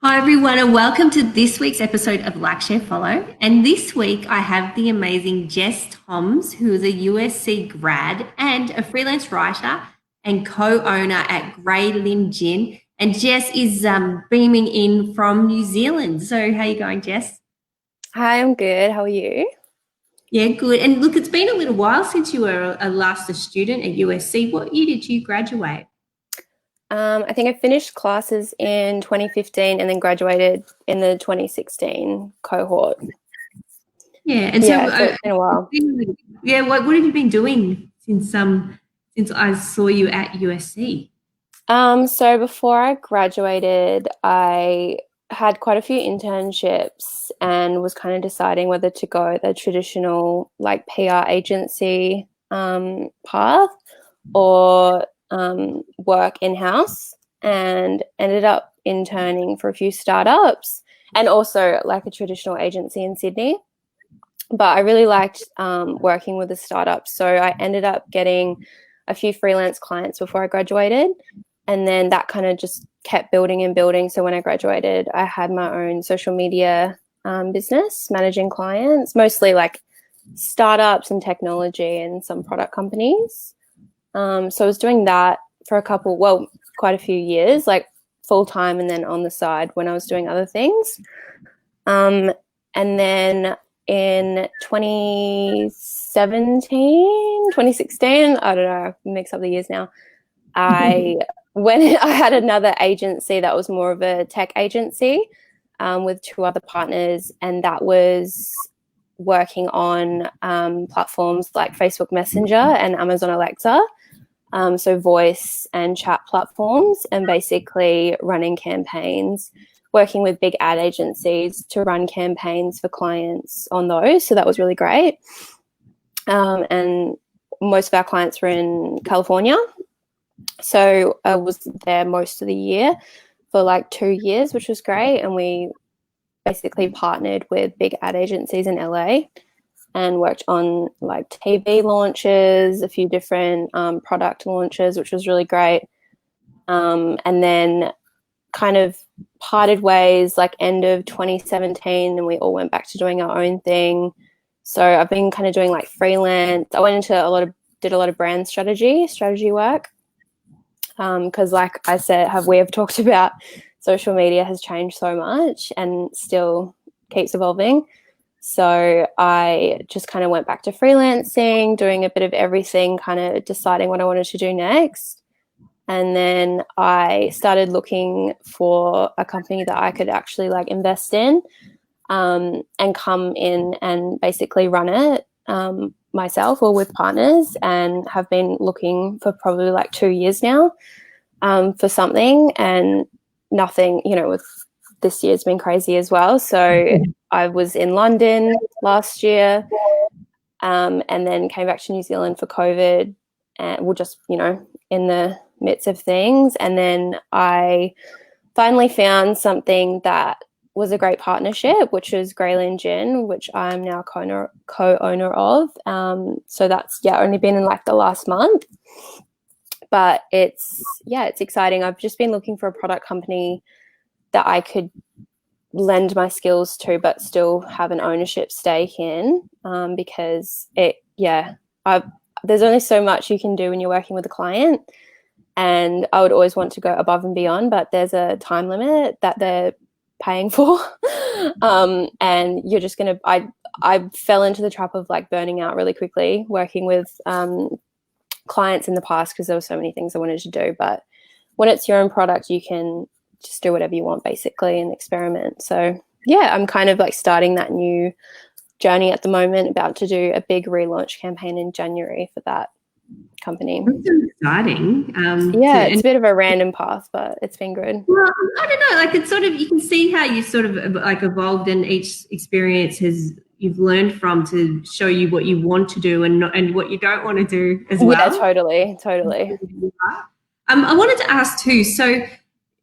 Hi everyone, and welcome to this week's episode of Like, Share, Follow. And this week I have the amazing Jess Thoms, who is a USC grad and a freelance writer and co-owner at Grey Lynn Gin. And Jess is beaming in from New Zealand. So how are you going, Jess? Hi, I'm good. How are you? Yeah, good. And look, it's been a little while since you were last a student at USC. What year did you graduate? I think I finished classes in 2015 and then graduated in the 2016 cohort. Yeah, and so Yeah, so it's been a while. yeah, what have you been doing since I saw you at USC? So before I graduated, I had quite a few internships and was kind of deciding whether to go the traditional like PR agency path or work in-house, and ended up interning for a few startups and also like a traditional agency in Sydney. But I really liked working with the startups. So I ended up getting a few freelance clients before I graduated. And then that kind of just kept building and building. So when I graduated, I had my own social media business, managing clients, mostly like startups and technology and some product companies. So I was doing that for quite a few years, like full time and then on the side when I was doing other things. And then in 2017, 2016, I don't know, I mix up the years now. I I had another agency that was more of a tech agency with two other partners, and that was working on platforms like Facebook Messenger and Amazon Alexa. So voice and chat platforms, and basically running campaigns, working with big ad agencies to run campaigns for clients on those. So that was really great. And most of our clients were in California. So I was there most of the year for like 2 years, which was great. And we basically partnered with big ad agencies in LA and worked on like TV launches, a few different product launches, which was really great. And then kind of parted ways like end of 2017, and we all went back to doing our own thing. So I've been kind of doing like freelance. I went into did a lot of brand strategy work. Because like I said, we have talked about, social media has changed so much and still keeps evolving. So I just kind of went back to freelancing, doing a bit of everything, kind of deciding what I wanted to do next. And then I started looking for a company that I could actually like invest in and come in and basically run it myself or with partners, and have been looking for probably like 2 years now for something, and nothing, with this year's been crazy as well. So I was in London last year and then came back to New Zealand for COVID, and we're just, in the midst of things. And then I finally found something that was a great partnership, which is Grey Lynn Gin, which I'm now co-owner of. So that's, only been in like the last month. But it's exciting. I've just been looking for a product company that I could lend my skills to but still have an ownership stake in, because there's only so much you can do when you're working with a client, and I would always want to go above and beyond, but there's a time limit that they're paying for. And you're just gonna I fell into the trap of like burning out really quickly working with clients in the past, because there were so many things I wanted to do. But when it's your own product, you can just do whatever you want basically and experiment. So I'm kind of like starting that new journey at the moment, about to do a big relaunch campaign in January for that company. That's so exciting. It's a bit of a random path, but it's been good. Well, I don't know. Like, it's sort of, you can see how you sort of like evolved, and each experience you've learned from to show you what you want to do and what you don't want to do as well. Yeah, totally. I wanted to ask too. So,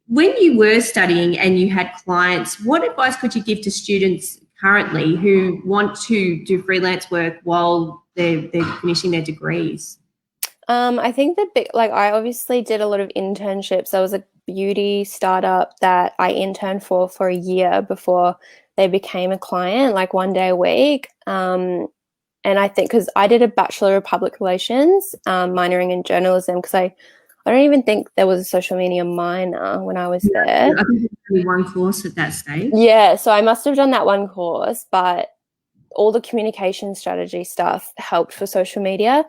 when you were studying and you had clients, what advice could you give to students currently who want to do freelance work while they're finishing their degrees? I think that I obviously did a lot of internships. I was a beauty startup that I interned for a year before they became a client, like 1 day a week. And I think because I did a Bachelor of Public Relations, minoring in journalism, because I don't even think there was a social media minor when I was there. I think there's only one course at that stage. Yeah, so I must have done that one course, but all the communication strategy stuff helped for social media.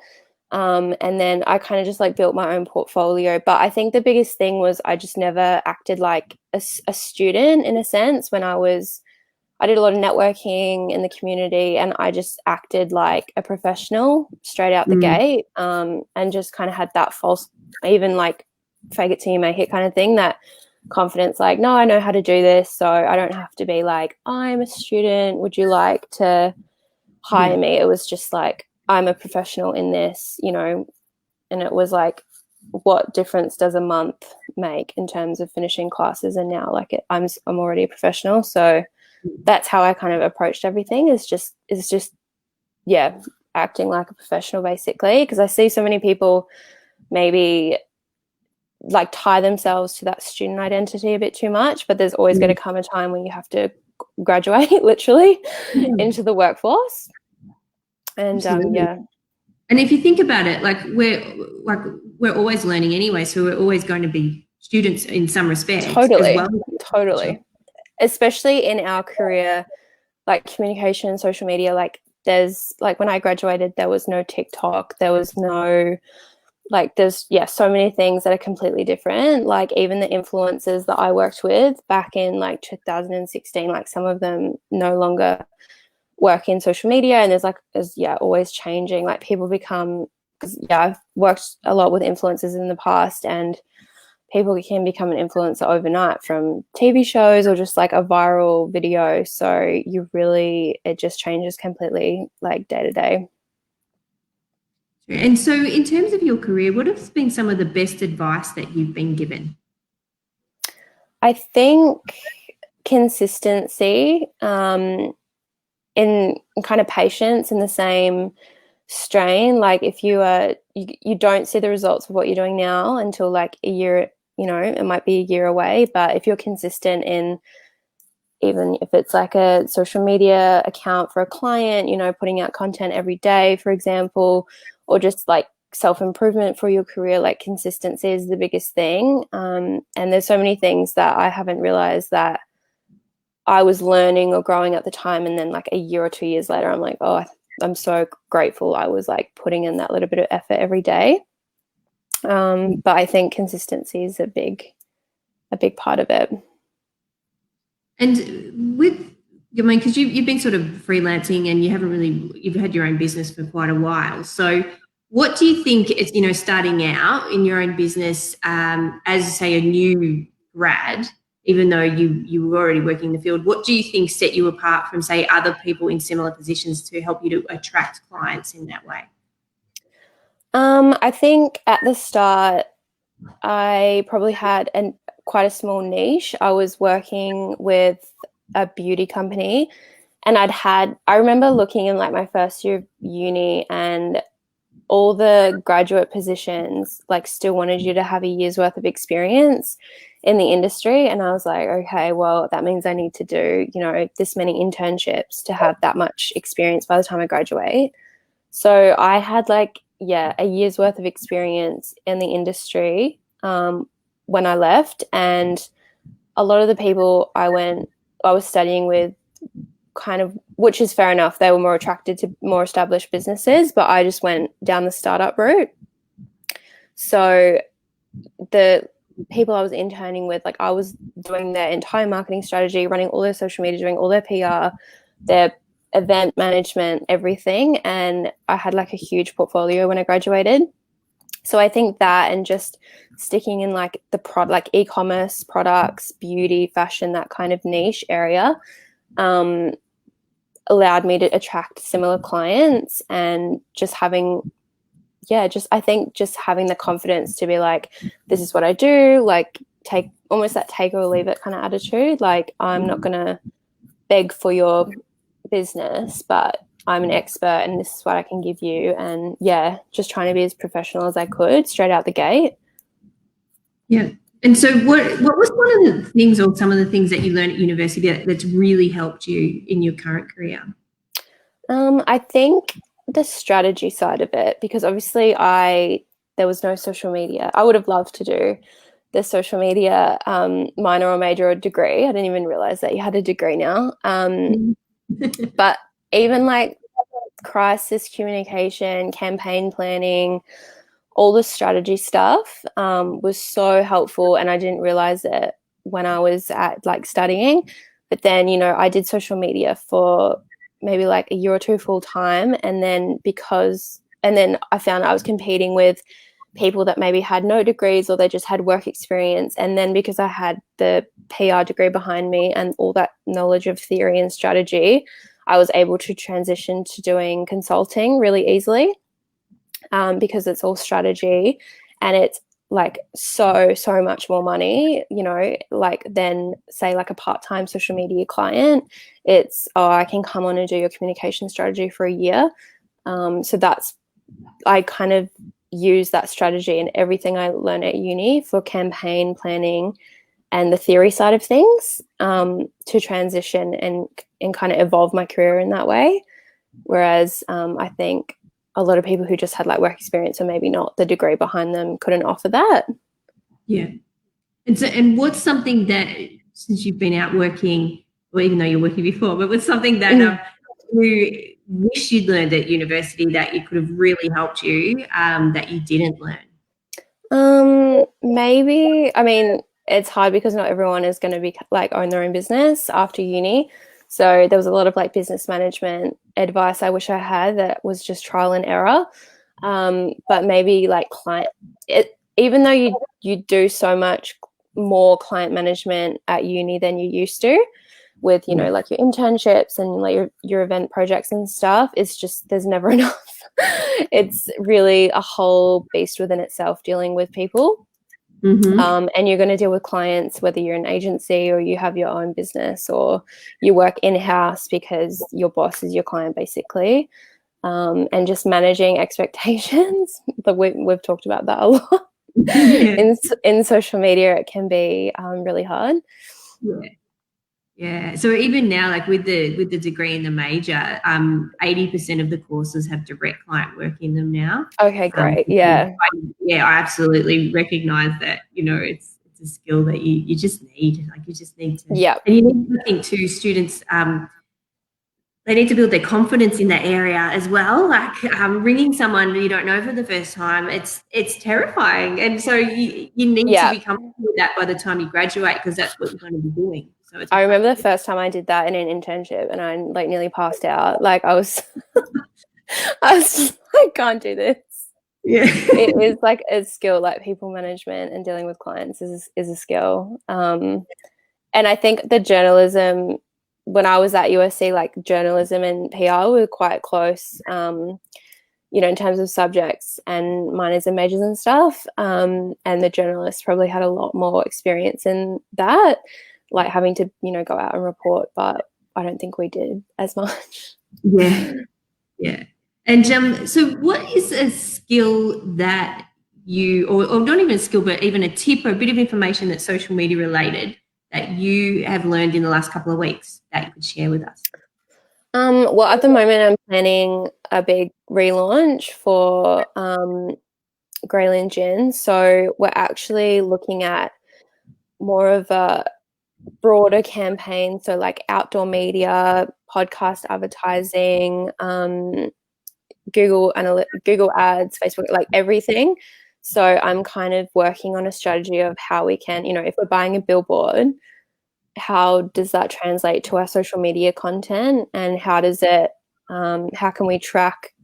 And then I kind of just like built my own portfolio. But I think the biggest thing was I just never acted like a student in a sense when I did a lot of networking in the community, and I just acted like a professional straight out the gate, and just kind of had that false, even like fake it till you make it kind of thing, that confidence, like, no, I know how to do this, so I don't have to be like, I'm a student, would you like to hire me? It was just like, I'm a professional in this, you know, and it was like, what difference does a month make in terms of finishing classes? And now like I'm already a professional, so that's how I kind of approached everything, is just acting like a professional basically, because I see so many people maybe like tie themselves to that student identity a bit too much, but there's always going to come a time when you have to graduate literally into the workforce. And and if you think about it, like we're always learning anyway, so we're always going to be students in some respects. Totally. Especially in our career, like communication, social media, like there's like when I graduated, there was no TikTok, there was no like there's so many things that are completely different. Like even the influencers that I worked with back in like 2016, like some of them no longer work in social media, and there's always changing. Like people become, because I've worked a lot with influencers in the past, and people can become an influencer overnight from TV shows or just like a viral video. So it just changes completely like day to day. And so in terms of your career, what has been some of the best advice that you've been given? I think consistency, in kind of patience in the same strain. Like if you don't see the results of what you're doing now until like a year, you know, it might be a year away, but if you're consistent in, even if it's like a social media account for a client, you know, putting out content every day, for example, or just like self-improvement for your career, like consistency is the biggest thing. And there's so many things that I haven't realized that I was learning or growing at the time, and then like a year or 2 years later, I'm like, oh, I'm so grateful I was like putting in that little bit of effort every day. But I think consistency is a big part of it. And because you've been sort of freelancing and you've had your own business for quite a while. So what do you think is, you know, starting out in your own business, as say a new grad, even though you were already working in the field, what do you think set you apart from, say, other people in similar positions to help you to attract clients in that way? I think at the start, I probably had quite a small niche. I was working with a beauty company, and I remember looking in like my first year of uni, and all the graduate positions like still wanted you to have a year's worth of experience in the industry. And I was like, okay, well, that means I need to do, you know, this many internships to have that much experience by the time I graduate. So I had like, a year's worth of experience in the industry when I left. And a lot of the people I was studying with kind of, which is fair enough, they were more attracted to more established businesses, but I just went down the startup route. So the people I was interning with, like I was doing their entire marketing strategy, running all their social media, doing all their PR, their event management, everything. And I had like a huge portfolio when I graduated. So I think that, and just sticking in like the like e-commerce products, beauty, fashion, that kind of niche area, allowed me to attract similar clients, and just having, I think just having the confidence to be like, this is what I do, like take almost that take or leave it kind of attitude. Like I'm not going to beg for your business, but I'm an expert and this is what I can give you. And just trying to be as professional as I could straight out the gate. Yeah. And so what was one of the things or some of the things that you learned at university that's really helped you in your current career? I think the strategy side of it, because obviously there was no social media. I would have loved to do the social media minor or major or degree. I didn't even realize that you had a degree now. But even like crisis communication, campaign planning, all the strategy stuff was so helpful, and I didn't realize it when I was at like studying. But then, I did social media for maybe like a year or two full time, and then I found I was competing with people that maybe had no degrees or they just had work experience. And then because I had the PR degree behind me and all that knowledge of theory and strategy, I was able to transition to doing consulting really easily. Because it's all strategy, and it's like so much more money, like than say like a part-time social media client. It's, I can come on and do your communication strategy for a year. So I kind of use that strategy in everything I learn at uni for campaign planning and the theory side of things, to transition and kind of evolve my career in that way. Whereas I think a lot of people who just had like work experience or maybe not the degree behind them couldn't offer that. Yeah. And what's something that, since you've been out working, or even though you're working before, but what's something that you wish you'd learned at university that it could have really helped you, that you didn't learn? Maybe, I mean, it's hard because not everyone is going to be like own their own business after uni. So there was a lot of like business management advice I wish I had that was just trial and error. But maybe like even though you do so much more client management at uni than you used to, with like your internships and like your event projects and stuff, it's just there's never enough. It's really a whole beast within itself dealing with people. And you're going to deal with clients whether you're an agency or you have your own business or you work in-house because your boss is your client basically, and just managing expectations. But we've talked about that a lot. In social media it can be really hard. Yeah. So even now, like with the degree in the major, 80% of the courses have direct client work in them now. Okay, great. Yeah, I absolutely recognize that. It's a skill that you just need. Like you just need to. Yeah. And you need to think too, students. They need to build their confidence in that area as well. Like ringing someone you don't know for the first time, it's terrifying. And so you need to be comfortable with that by the time you graduate, because that's what you're going to be doing. So I remember the first time I did that in an internship and I like nearly passed out. Like I was just like, can't do this. Yeah. It is like a skill, like people management and dealing with clients is a skill. And I think the journalism, when I was at USC, like journalism and PR were quite close, in terms of subjects and minors and majors and stuff. And the journalists probably had a lot more experience in that, like having to, go out and report, but I don't think we did as much. Yeah. Yeah. And so what is a skill that you, or not even a skill, but even a tip or a bit of information that's social media related that you have learned in the last couple of weeks that you could share with us? Well, at the moment I'm planning a big relaunch for Grey Lynn Gin. So we're actually looking at more of a broader campaign. So like outdoor media, podcast advertising, Google ads, Facebook, like everything. So I'm kind of working on a strategy of how we can, if we're buying a billboard, how does that translate to our social media content, and how does it, how can we track,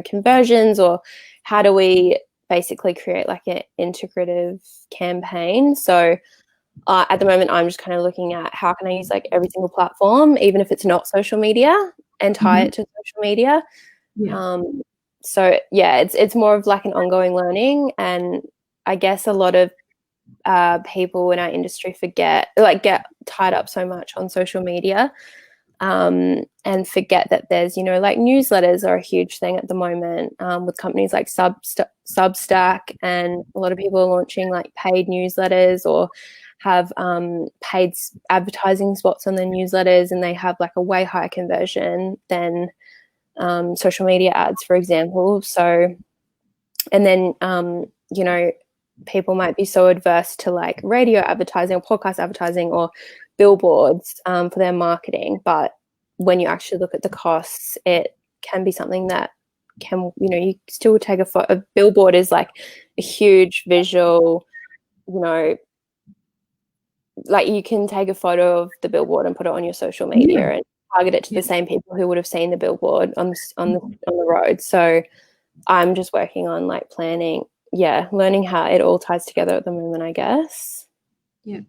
conversions, or how do we basically create like an integrative campaign? So at the moment, I'm just kind of looking at how can I use like every single platform, even if it's not social media, and tie it to social media. Yeah. So yeah, it's more of like an ongoing learning, and I guess a lot of people in our industry get tied up so much on social media, and forget that there's, you know, like newsletters are a huge thing at the moment with companies like Substack, and a lot of people are launching like paid newsletters or have paid advertising spots on their newsletters, and they have like a way higher conversion than social media ads, for example. So, and then, you know, people might be so adverse to like radio advertising or podcast advertising or billboards for their marketing, but when you actually look at the costs, it can be something that can, you know, you still take a billboard is like a huge visual, you know, like you can take a photo of the billboard and put it on your social media and target it to the same people who would have seen the billboard on the road. So I'm just working on like planning, learning how it all ties together at the moment, I guess. Yeah.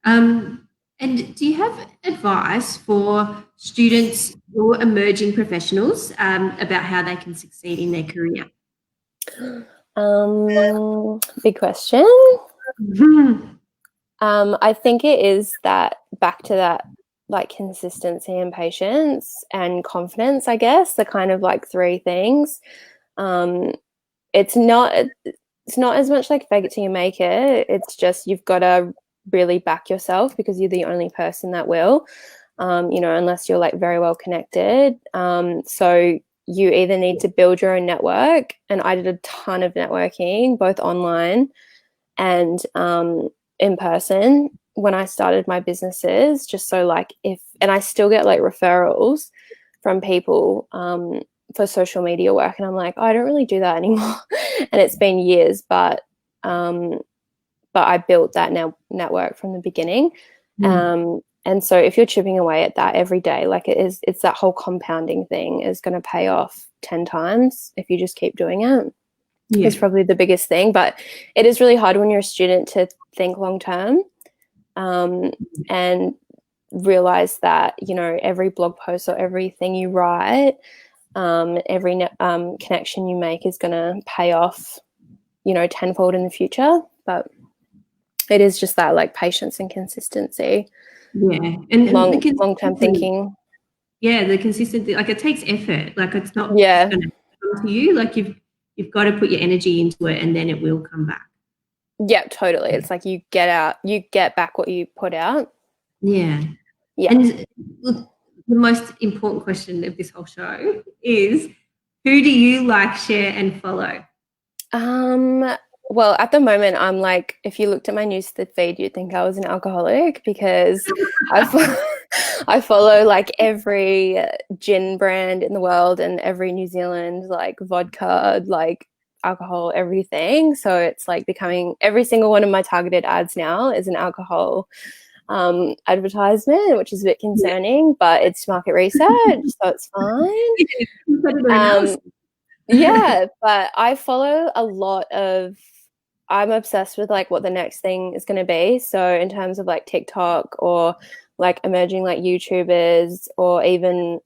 And do you have advice for students or emerging professionals about how they can succeed in their career? Big question. I think it is that back to that like consistency and patience and confidence, I guess, the kind of like three things. It's not as much like fake it till you make it. It's just you've got to really back yourself, because you're the only person that will, you know, unless you're like very well connected. So you either need to build your own network, and I did a ton of networking, both online and in person when I started my businesses, just so like and I still get like referrals from people for social media work, and I'm like, oh, I don't really do that anymore. And it's been years, but I built that network from the beginning. And so if you're chipping away at that every day, like it's that whole compounding thing is going to pay off 10 times if you just keep doing it. Yeah. It's probably the biggest thing, but it is really hard when you're a student to think long term and realize that, you know, every blog post or everything you write, every connection you make is going to pay off, you know, tenfold in the future. But it is just that like patience and consistency. Yeah. And long-term thinking. Yeah, the consistency, like it takes effort. Like it's not just going to come to you. Like you've got to put your energy into it, and then it will come back. Yeah, totally. It's like you get back what you put out. Yeah. And look, the most important question of this whole show is, who do you like, share, and follow? Well, at the moment, I'm like, if you looked at my news feed, you'd think I was an alcoholic, because I follow like every gin brand in the world and every New Zealand like vodka, like alcohol, everything. So it's like becoming every single one of my targeted ads now is an alcohol advertisement, which is a bit concerning, but it's market research, so it's fine. Yeah, but I follow a lot of, I'm obsessed with like what the next thing is going to be. So in terms of like TikTok or like emerging like YouTubers or even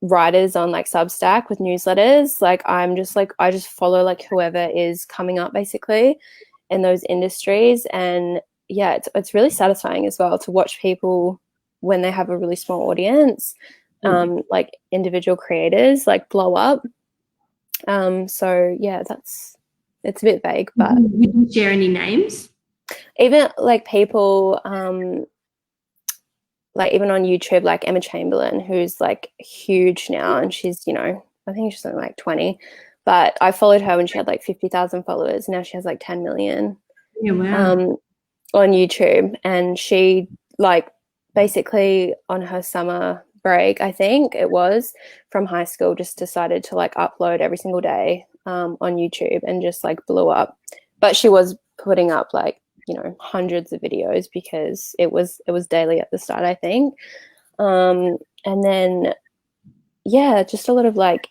writers on like Substack with newsletters, like I just follow like whoever is coming up basically in those industries. And yeah, it's really satisfying as well to watch people when they have a really small audience, like individual creators like blow up. So yeah, it's a bit vague, but would you share any names? Even like people, like even on YouTube, like Emma Chamberlain, who's like huge now, and she's, you know, I think she's only like 20, but I followed her when she had like 50,000 followers. Now she has like 10 million. Yeah, wow. On YouTube, and she like basically on her summer break, I think it was, from high school, just decided to like upload every single day on YouTube and just like blew up. But she was putting up like, you know, hundreds of videos because it was daily at the start, I think. And then yeah, just a lot of like,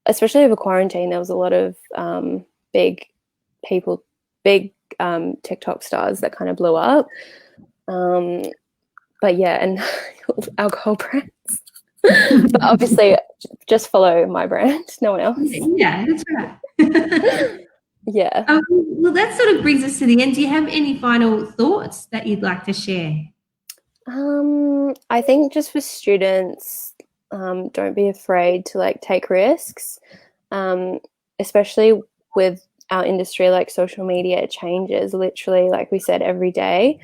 especially over quarantine, there was a lot of big TikTok stars that kind of blew up. But yeah, and alcohol brands. But obviously just follow my brand, no one else. Yeah, that's right. Yeah. Well, that sort of brings us to the end. Do you have any final thoughts that you'd like to share? I think just for students, don't be afraid to like take risks, especially with our industry. Like social media changes literally, like we said, every day.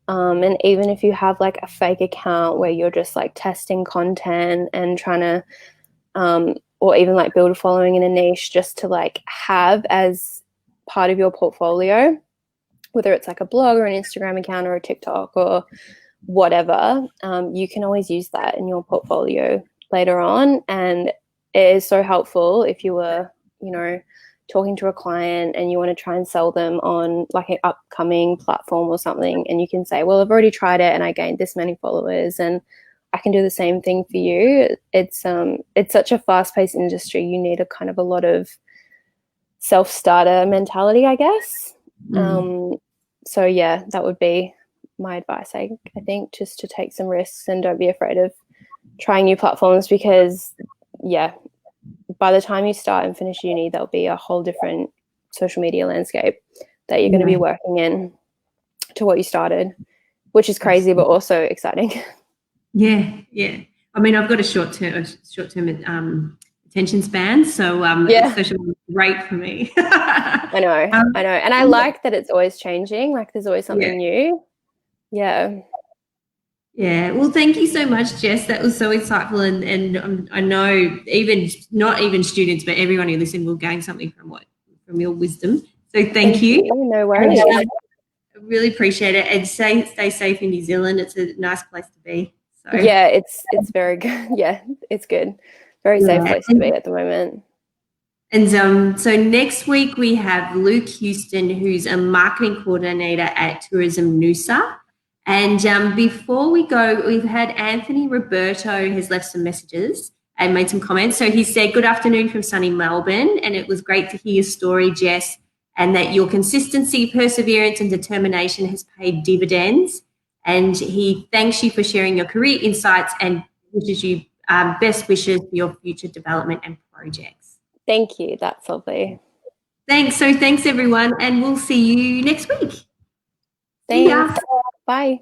And even if you have like a fake account where you're just like testing content and trying to, or even like build a following in a niche just to like have as part of your portfolio, whether it's like a blog or an Instagram account or a TikTok or whatever, you can always use that in your portfolio later on. And it is so helpful if you were, you know, talking to a client and you want to try and sell them on like an upcoming platform or something, and you can say, well, I've already tried it and I gained this many followers and I can do the same thing for you. It's such a fast-paced industry. You need a lot of self-starter mentality, I guess. So yeah, that would be my advice. I think just to take some risks and don't be afraid of trying new platforms, because yeah, by the time you start and finish uni, there'll be a whole different social media landscape that you're going to be working in to what you started, which is crazy but also exciting. Yeah. I mean, I've got a short-term attention span, so social media is great for me. I know, and I like that it's always changing. Like there's always something new. Yeah. Well, thank you so much, Jess. That was so insightful, and I know not even students, but everyone who listened will gain something from your wisdom. So thank you. No worries. I really appreciate it, and stay safe in New Zealand. It's a nice place to be. So. Yeah, it's very good. Yeah, it's good. Very safe place to be at the moment. And so next week we have Luke Houston, who's a marketing coordinator at Tourism Noosa. And before we go, we've had Anthony Roberto has left some messages and made some comments. So he said, good afternoon from sunny Melbourne. And it was great to hear your story, Jess, and that your consistency, perseverance and determination has paid dividends. And he thanks you for sharing your career insights and wishes you best wishes for your future development and projects. Thank you. That's lovely. Thanks. So thanks, everyone. And we'll see you next week. Thanks. Bye.